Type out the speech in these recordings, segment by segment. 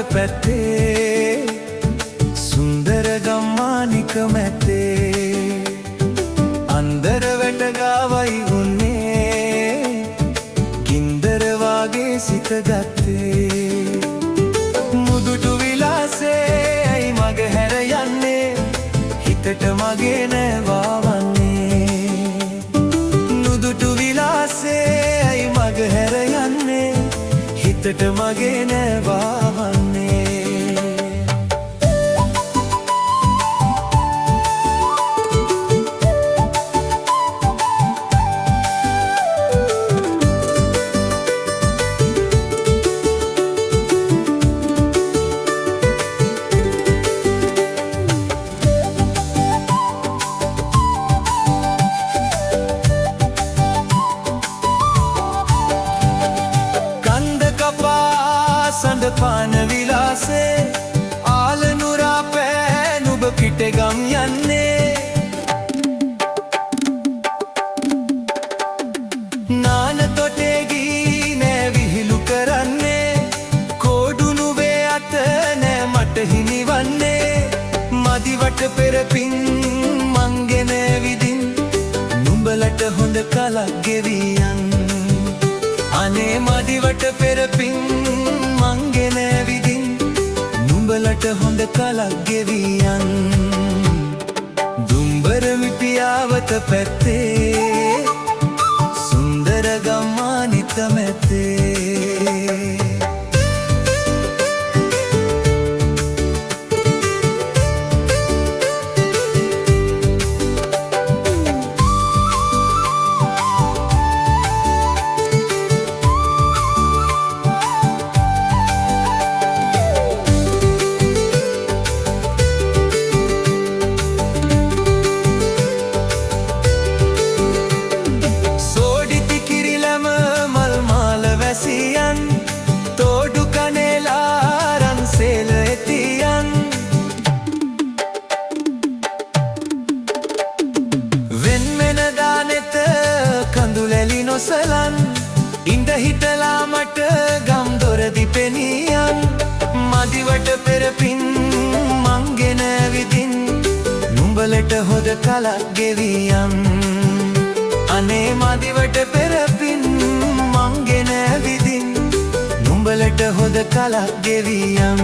පැත්තේ සුන්දර ගම්මානික මැත්තේ අන්දර වැට ගාවයි උන්නේ ගින්දර වාගේ සිත ගත්තේ මුදුටු විලාසේ ඇයි මග හැර යන්නේ හිතට මගේ නැවාවන්නේ නුදුටු විලාසේ ඇයි මග හැර යන්නේ හිතට මගේ නැවාවන්නේ සඳ පාන විලාසේ ආලනුරා පෑ නුඹ පිටගම් යන්නේ නාන තොටේ ගී නෑ විහිළු කරන්නේ කෝඩුනුවේ අත නෑ මට හිමිවන්නේ මදිවට පෙරපින් මංගෙන විදින් නුඹලට හොඳ කලක් ගෙවියන් අනේ මදිවට පෙරපින් මංගෙන විදින් නුඹලට හොඳ කලක් ගෙවියන් දුම්බර මිටියාවත පැත්තේ සුන්දර ගම්මානිත මැත්තේ තෝඩු කනෙලා රන්සේල ඇතියන් වෙන්වෙන දානෙත කඳුලැලි නොසලන් ඉඳ හිටලා මට ගම් දොරදි පෙනියන් මදිවට පෙරපින් මංගෙන විදින් නුඹලට හොද කලක් ගෙවියන් අනේ මදිවට පෙරපින් මංගෙන විදින් නුඹලට හොද කලක් ගෙවියම්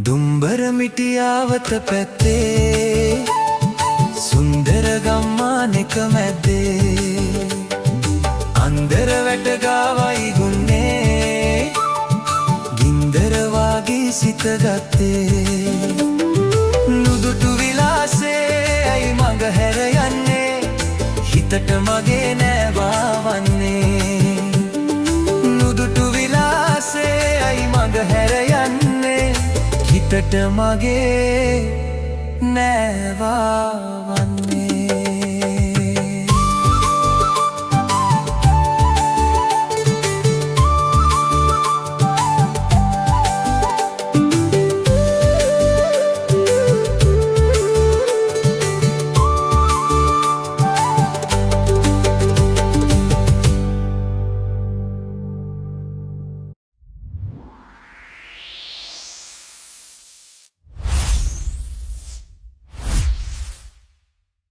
දුම්බර මිටියාවත පැත්තේ සුන්දර ගම්මානෙක මැද්දේ අන්දර වැට ගාවයි ගුන්නේ ගින්දර වාගේ සිත ගත්තේ නුදුටු විලාසේ ඇයි මග හැර යන්නේ හිතට මගේ නැවාවන්නේ නුදුටු විලාසේ ඇයි මග හැර යන්නේ හිතට මගේ නැවාවන්නේ